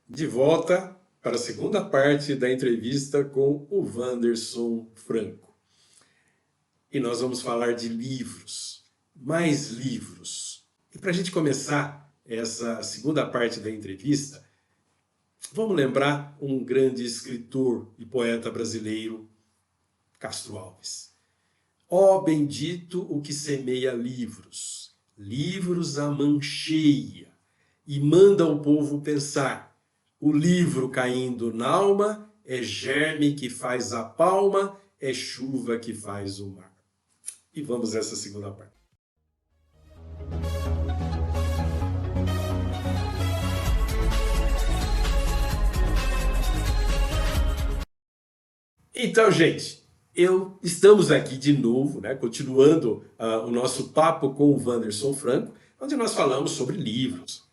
De volta para a segunda parte da entrevista com o Wanderson Franco. E nós vamos falar de livros, mais livros. E para a gente começar essa segunda parte da entrevista, vamos lembrar um grande escritor e poeta brasileiro, Castro Alves. Ó bendito o que semeia livros, livros a mancheia, e manda o povo pensar. O livro caindo n'alma é germe que faz a palma, é chuva que faz o mar. E vamos a essa segunda parte. Então, gente, estamos aqui de novo, né, continuando o nosso papo com o Wanderson Franco, onde nós falamos sobre livros.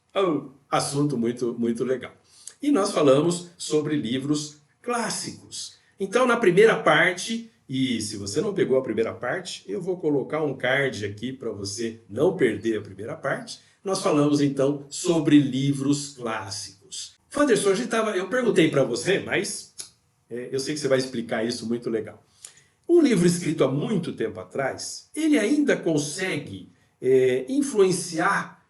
Assunto muito, muito legal. E nós falamos sobre livros clássicos. Então, na primeira parte, e se você não pegou a primeira parte, eu vou colocar um card aqui para você não perder a primeira parte. Nós falamos então sobre livros clássicos. Wanderson, eu perguntei para você, mas eu sei que você vai explicar isso muito legal. Um livro escrito há muito tempo atrás, ele ainda consegue influenciar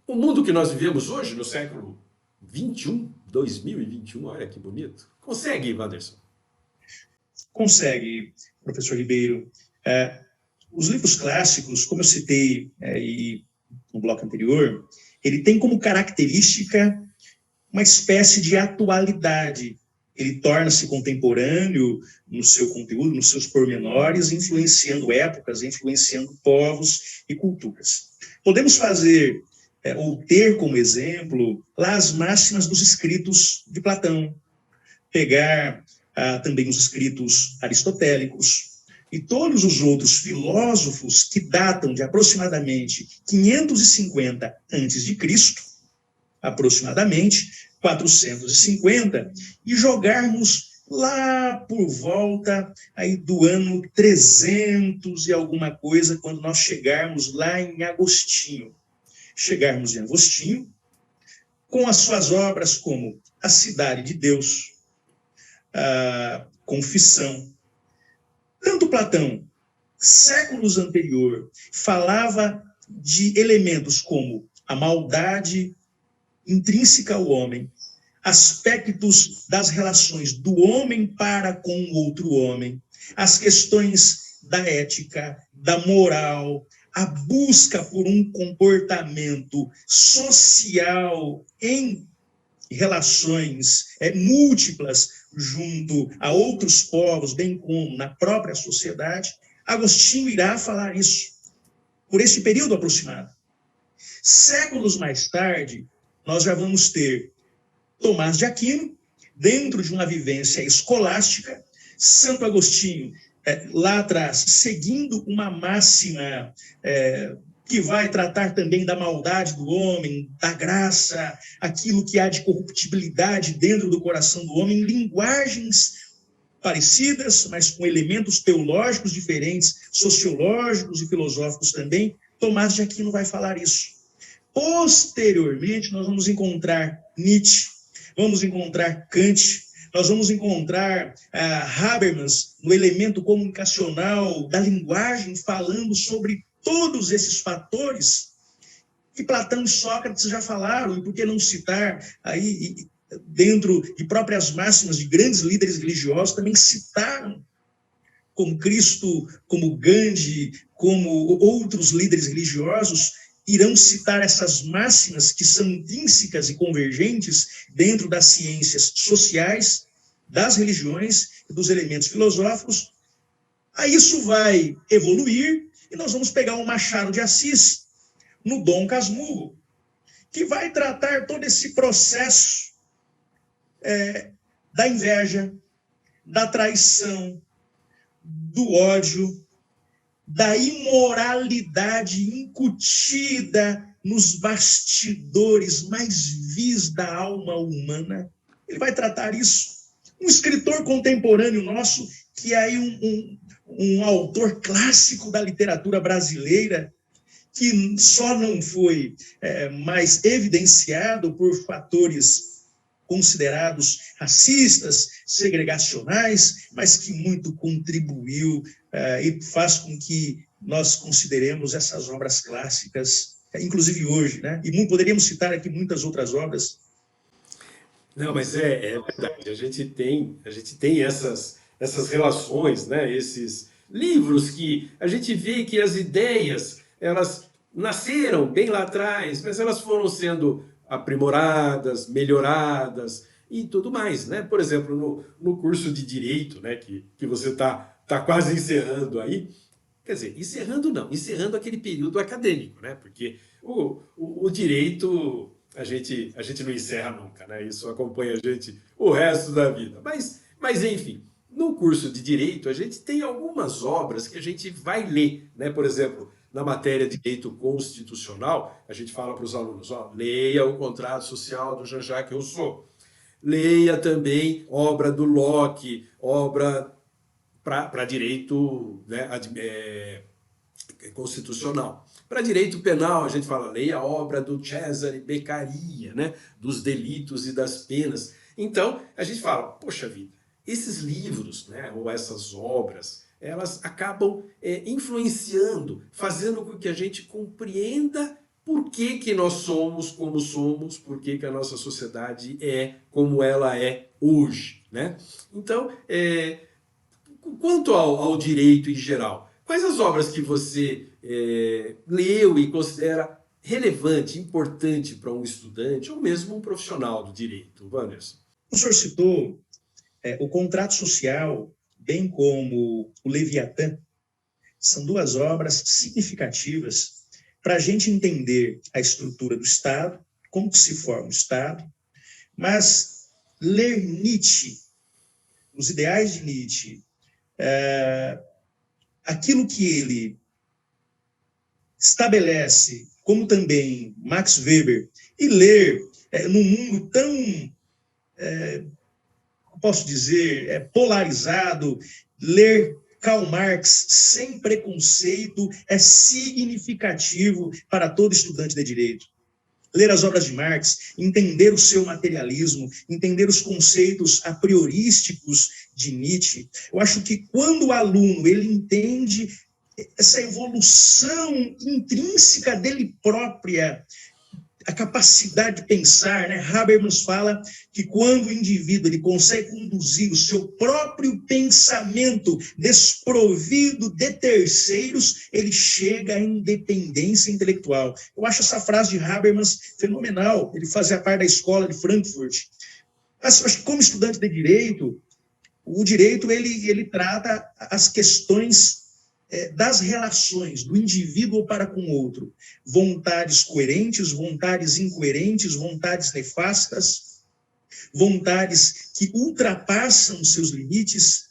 o mundo que nós vivemos hoje, no século 21, 2021, olha que bonito. Consegue, Wanderson? Consegue, professor Ribeiro. Os livros clássicos, como eu citei no bloco anterior, ele tem como característica uma espécie de atualidade. Ele torna-se contemporâneo no seu conteúdo, nos seus pormenores, influenciando épocas, influenciando povos e culturas. Podemos fazer ou ter como exemplo lá as máximas dos escritos de Platão, pegar também os escritos aristotélicos e todos os outros filósofos que datam de aproximadamente 550 a.C., aproximadamente 450, e jogarmos lá por volta aí do ano 300 e alguma coisa, quando nós chegarmos lá em Agostinho. Chegarmos em Agostinho, com as suas obras como A Cidade de Deus, a Confissão. Tanto Platão, séculos anterior, falava de elementos como a maldade intrínseca ao homem, aspectos das relações do homem para com o outro homem, as questões da ética, da moral, a busca por um comportamento social em relações múltiplas junto a outros povos, bem como na própria sociedade. Agostinho irá falar isso por esse período aproximado. Séculos mais tarde, nós já vamos ter Tomás de Aquino, dentro de uma vivência escolástica, Santo Agostinho, lá atrás, seguindo uma máxima que vai tratar também da maldade do homem, da graça, aquilo que há de corruptibilidade dentro do coração do homem, linguagens parecidas, mas com elementos teológicos diferentes, sociológicos e filosóficos também. Tomás de Aquino vai falar isso. Posteriormente, nós vamos encontrar Nietzsche, vamos encontrar Kant, nós vamos encontrar Habermas no elemento comunicacional da linguagem, falando sobre todos esses fatores que Platão e Sócrates já falaram, e por que não citar aí, dentro de próprias máximas de grandes líderes religiosos, também citaram, como Cristo, como Gandhi, como outros líderes religiosos, irão citar essas máximas que são intrínsecas e convergentes dentro das ciências sociais, das religiões e dos elementos filosóficos. Aí isso vai evoluir e nós vamos pegar o Machado de Assis no Dom Casmurro, que vai tratar todo esse processo da inveja, da traição, do ódio, da imoralidade incutida nos bastidores mais vis da alma humana. Ele vai tratar isso. Um escritor contemporâneo nosso, que é aí um autor clássico da literatura brasileira, que só não foi mais evidenciado por fatores considerados racistas, segregacionais, mas que muito contribuiu e faz com que nós consideremos essas obras clássicas, inclusive hoje, né? E poderíamos citar aqui muitas outras obras. Não, mas é verdade. A gente tem essas relações, né? Esses livros que a gente vê que as ideias, elas nasceram bem lá atrás, mas elas foram sendo aprimoradas, melhoradas e tudo mais, né? Por exemplo, no curso de Direito, né? Que você tá quase encerrando aí, quer dizer, encerrando não, encerrando aquele período acadêmico, né? Porque o direito a gente não encerra nunca, né? Isso acompanha a gente o resto da vida. Mas enfim, no curso de direito a gente tem algumas obras que a gente vai ler, né? Por exemplo, na matéria de direito constitucional, a gente fala para os alunos, ó, leia o contrato social do Jean-Jacques Rousseau. Leia também obra do Locke, obra para direito, né, constitucional. Para direito penal, a gente fala, leia a obra do Cesare Beccaria, né, dos delitos e das penas. Então, a gente fala, poxa vida, esses livros, né, ou essas obras, elas acabam influenciando, fazendo com que a gente compreenda por que, que nós somos como somos, por que, que a nossa sociedade é como ela é hoje, né? Então, quanto ao direito em geral, quais as obras que você leu e considera relevante, importante para um estudante ou mesmo um profissional do direito, Wanderson? O senhor citou o contrato social, bem como o Leviatã, são duas obras significativas para a gente entender a estrutura do Estado, como que se forma o Estado, mas ler Nietzsche, os ideais de Nietzsche, aquilo que ele estabelece, como também Max Weber, e ler num mundo tão, posso dizer, polarizado, ler Karl Marx sem preconceito é significativo para todo estudante de direito. Ler as obras de Marx, entender o seu materialismo, entender os conceitos a priorísticos de Nietzsche. Eu acho que quando o aluno ele entende essa evolução intrínseca dele própria, a capacidade de pensar, né? Habermas fala que quando o indivíduo ele consegue conduzir o seu próprio pensamento desprovido de terceiros, ele chega à independência intelectual. Eu acho essa frase de Habermas fenomenal. Ele fazia parte da escola de Frankfurt. Mas eu acho que como estudante de direito, o direito ele trata as questões das relações do indivíduo para com o outro, vontades coerentes, vontades incoerentes, vontades nefastas, vontades que ultrapassam seus limites,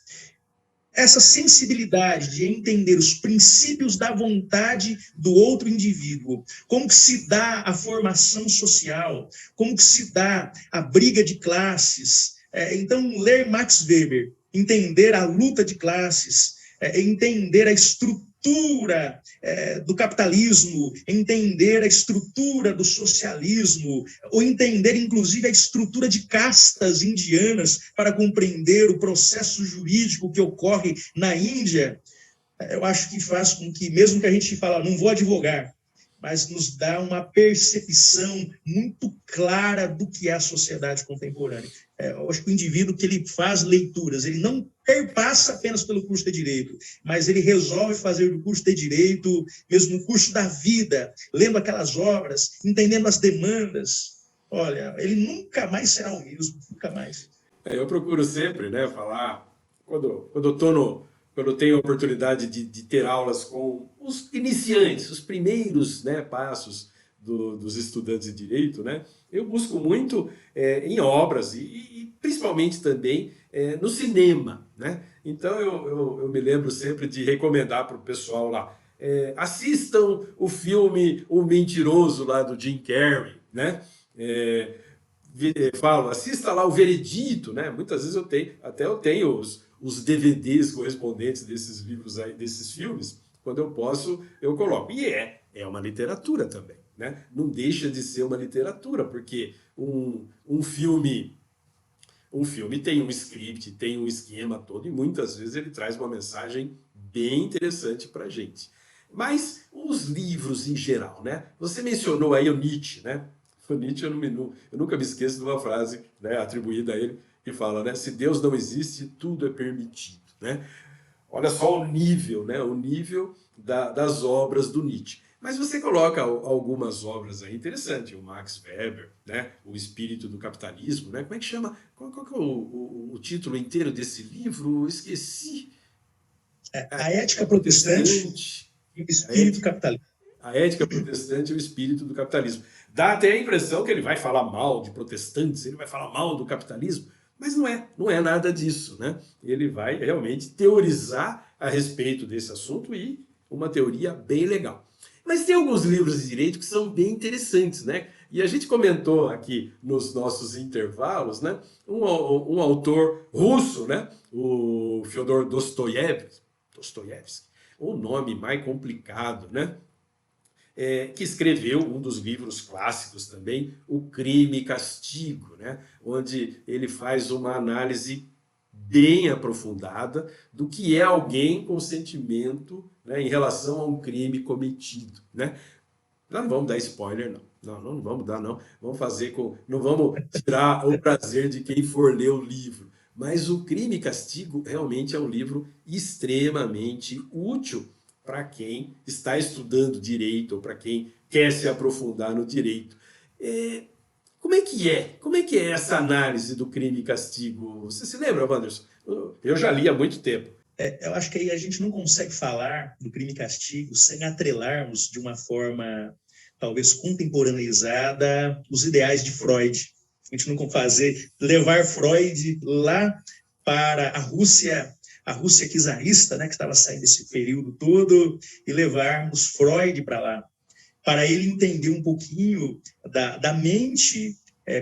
essa sensibilidade de entender os princípios da vontade do outro indivíduo, como que se dá a formação social, como que se dá a briga de classes. Então, ler Max Weber, entender a luta de classes, entender a estrutura do capitalismo, entender a estrutura do socialismo, ou entender, inclusive, a estrutura de castas indianas para compreender o processo jurídico que ocorre na Índia, eu acho que faz com que, mesmo que a gente fale, não vou advogar, mas nos dá uma percepção muito clara do que é a sociedade contemporânea. Eu acho que o indivíduo que ele faz leituras, ele não perpassa apenas pelo curso de Direito, mas ele resolve fazer do curso de Direito, mesmo o curso da vida, lendo aquelas obras, entendendo as demandas. Olha, ele nunca mais será o mesmo, nunca mais. Eu procuro sempre, né, falar, quando eu tenho a oportunidade de ter aulas com os iniciantes, os primeiros, né, passos dos estudantes de direito, né, eu busco muito em obras e principalmente também no cinema, né? Então eu me lembro sempre de recomendar para o pessoal lá, assistam o filme O Mentiroso lá do Jim Carrey, né? Falo, assista lá o Veredito, né? Muitas vezes eu tenho os DVDs correspondentes desses livros aí, desses filmes, quando eu posso, eu coloco. E é uma literatura também, né? Não deixa de ser uma literatura, porque um filme Um filme tem um script, tem um esquema todo, e muitas vezes ele traz uma mensagem bem interessante para a gente. Mas os livros em geral, né? Você mencionou aí o Nietzsche, né? O Nietzsche, eu nunca me esqueço de uma frase, né, atribuída a ele, que fala, né? Se Deus não existe, tudo é permitido, né? Olha só o nível, né? O nível das obras do Nietzsche. Mas você coloca algumas obras aí interessantes, o Max Weber, né? O Espírito do Capitalismo, né? Como é que chama? Qual que é o título inteiro desse livro? Eu esqueci. A ética protestante Protestante. e o A espírito ética, capitalista. a ética protestante e o espírito do capitalismo. Dá até a impressão que ele vai falar mal de protestantes, ele vai falar mal do capitalismo, mas não é nada disso, né? Ele vai realmente teorizar a respeito desse assunto e uma teoria bem legal. Mas tem alguns livros de direito que são bem interessantes, né? E a gente comentou aqui nos nossos intervalos, né? Um autor russo, né? O Fyodor Dostoiévski, o nome mais complicado, né? Que escreveu um dos livros clássicos também, O Crime e Castigo, né? Onde ele faz uma análise bem aprofundada do que é alguém com sentimento, né, em relação a um crime cometido, né? Não vamos dar spoiler, não. Não vamos dar, não. Vamos fazer com. Não vamos tirar o prazer de quem for ler o livro. Mas o Crime e Castigo realmente é um livro extremamente útil para quem está estudando direito ou para quem quer se aprofundar no direito. É, como é que é? Como é que é essa análise do crime e castigo? Você se lembra, Wanderson? Eu já li há muito tempo. Eu acho que aí a gente não consegue falar do crime e castigo sem atrelarmos de uma forma talvez contemporaneizada os ideais de Freud. A gente não consegue levar Freud lá para a Rússia czarista, né, que estava saindo desse período todo, e levarmos Freud para lá, para ele entender um pouquinho da mente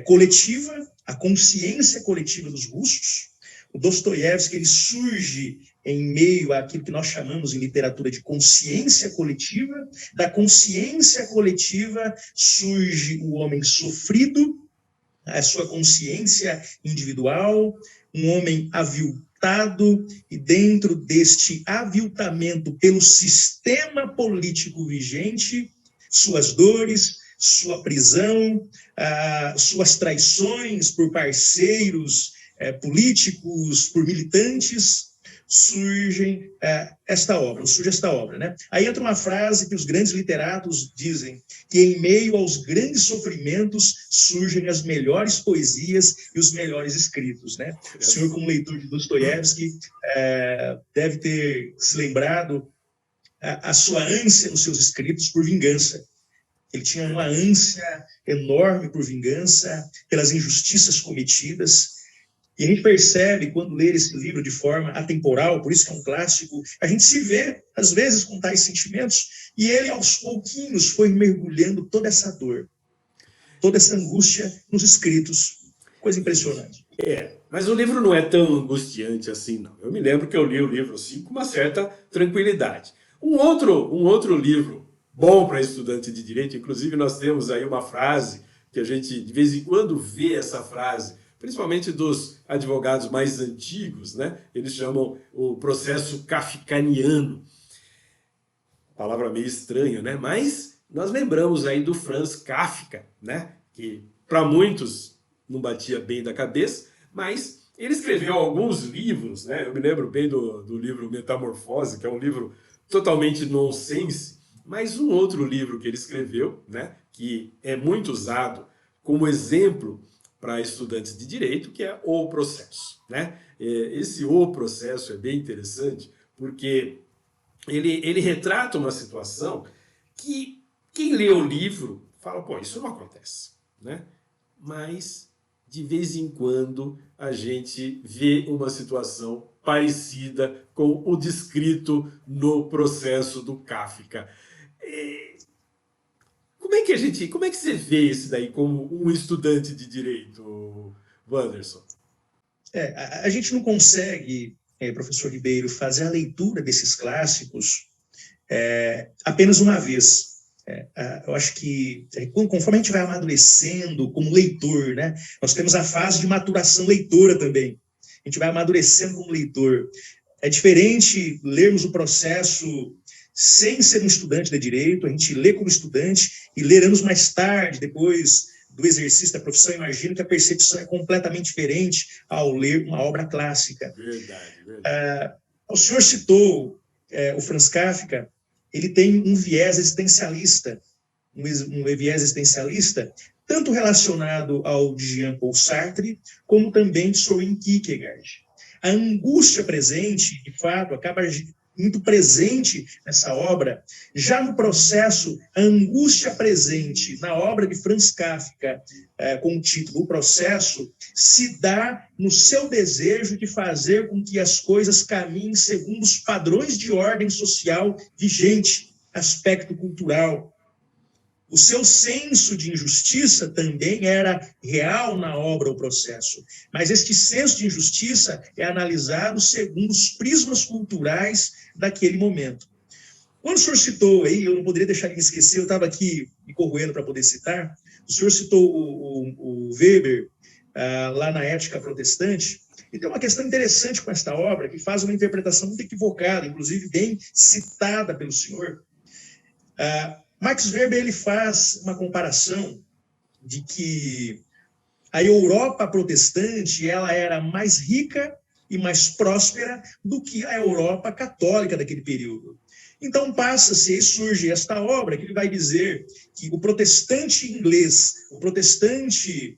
coletiva, a consciência coletiva dos russos. O Dostoiévski ele surge em meio àquilo que nós chamamos em literatura de consciência coletiva. Da consciência coletiva surge o homem sofrido, a sua consciência individual, um homem aviltado, e dentro deste aviltamento pelo sistema político vigente, suas dores, sua prisão, suas traições por parceiros políticos, por militantes, surge esta obra, né? Aí entra uma frase que os grandes literatos dizem, que em meio aos grandes sofrimentos surgem as melhores poesias e os melhores escritos, né? O senhor, como leitor de Dostoiévski, deve ter se lembrado a sua ânsia nos seus escritos por vingança. Ele tinha uma ânsia enorme por vingança, pelas injustiças cometidas. E a gente percebe, quando ler esse livro de forma atemporal, por isso que é um clássico, a gente se vê, às vezes, com tais sentimentos, e ele, aos pouquinhos, foi mergulhando toda essa dor, toda essa angústia nos escritos. Coisa impressionante. Mas o livro não é tão angustiante assim, não. Eu me lembro que eu li o livro assim com uma certa tranquilidade. Um outro livro bom para estudante de direito, inclusive nós temos aí uma frase que a gente de vez em quando vê essa frase, principalmente dos advogados mais antigos, né? Eles chamam o processo kafkaniano. Palavra meio estranha, né? Mas nós lembramos aí do Franz Kafka, né? Que para muitos não batia bem da cabeça, mas ele escreveu alguns livros, né? Eu me lembro bem do livro Metamorfose, que é um livro totalmente nonsense, mas um outro livro que ele escreveu, né? Que é muito usado como exemplo para estudantes de direito, que é O Processo, né? Esse O Processo é bem interessante, porque ele retrata uma situação que quem lê o livro fala, pô, isso não acontece, né? Mas, de vez em quando, a gente vê uma situação parecida com o descrito no processo do Kafka. Como é que você vê isso daí como um estudante de direito, Wanderson? A gente não consegue, professor Ribeiro, fazer a leitura desses clássicos apenas uma vez. Eu acho que conforme a gente vai amadurecendo como leitor, né, nós temos a fase de maturação leitora também. A gente vai amadurecendo como leitor. É diferente lermos o processo sem ser um estudante de direito, a gente lê como estudante e ler anos mais tarde, depois do exercício da profissão. Imagino que a percepção é completamente diferente ao ler uma obra clássica. Verdade, verdade. O senhor citou o Franz Kafka. Ele tem um viés existencialista, tanto relacionado ao de Jean-Paul Sartre, como também de Soren Kierkegaard. A angústia presente, de fato, acaba muito presente nessa obra. Já no processo, a angústia presente na obra de Franz Kafka, com o título O Processo, se dá no seu desejo de fazer com que as coisas caminhem segundo os padrões de ordem social vigente, aspecto cultural. O seu senso de injustiça também era real na obra O Processo, mas este senso de injustiça é analisado segundo os prismas culturais daquele momento. Quando o senhor citou aí, eu não poderia deixar de me esquecer, eu estava aqui me corroendo para poder citar, o senhor citou o Weber, lá na Ética Protestante, e tem uma questão interessante com esta obra, que faz uma interpretação muito equivocada, inclusive bem citada pelo senhor. Max Weber ele faz uma comparação de que a Europa protestante ela era mais rica e mais próspera do que a Europa católica daquele período. Então passa-se e surge esta obra que ele vai dizer que o protestante inglês, o protestante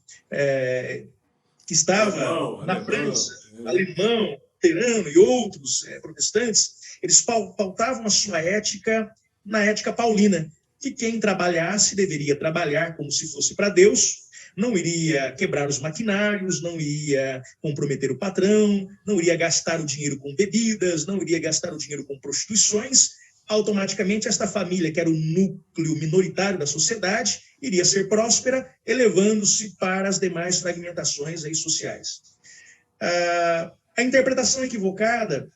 que estava na França, alemão, luterano e outros protestantes, eles pautavam a sua ética na ética paulina, que quem trabalhasse deveria trabalhar como se fosse para Deus, não iria quebrar os maquinários, não iria comprometer o patrão, não iria gastar o dinheiro com bebidas, não iria gastar o dinheiro com prostituições. Automaticamente, esta família, que era o núcleo minoritário da sociedade, iria ser próspera, elevando-se para as demais fragmentações aí sociais. A interpretação equivocada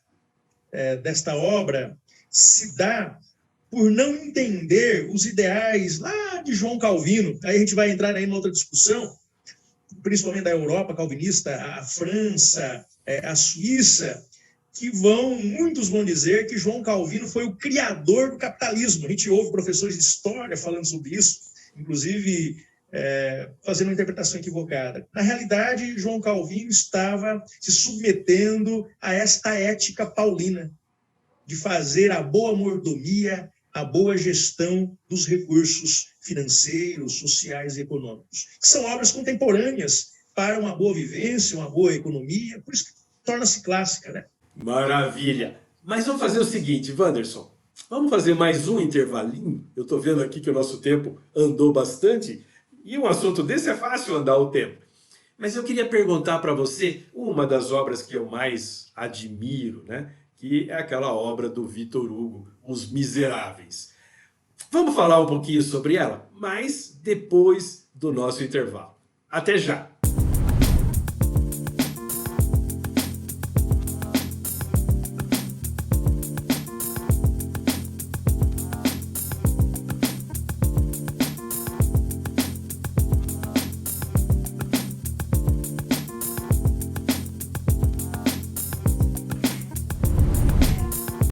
desta obra se dá por não entender os ideais lá de João Calvino. Aí a gente vai entrar aí em outra discussão, principalmente da Europa calvinista, a França, a Suíça, que muitos vão dizer que João Calvino foi o criador do capitalismo. A gente ouve professores de história falando sobre isso, inclusive fazendo uma interpretação equivocada. Na realidade, João Calvino estava se submetendo a esta ética paulina, de fazer a boa mordomia, a boa gestão dos recursos financeiros, sociais e econômicos, que são obras contemporâneas para uma boa vivência, uma boa economia, por isso que torna-se clássica, né? Maravilha! Mas vamos fazer o seguinte, Wanderson, vamos fazer mais um intervalinho? Eu estou vendo aqui que o nosso tempo andou bastante, e um assunto desse é fácil andar o tempo. Mas eu queria perguntar para você uma das obras que eu mais admiro, né? Que é aquela obra do Victor Hugo, Os Miseráveis. Vamos falar um pouquinho sobre ela, mas depois do nosso intervalo. Até já!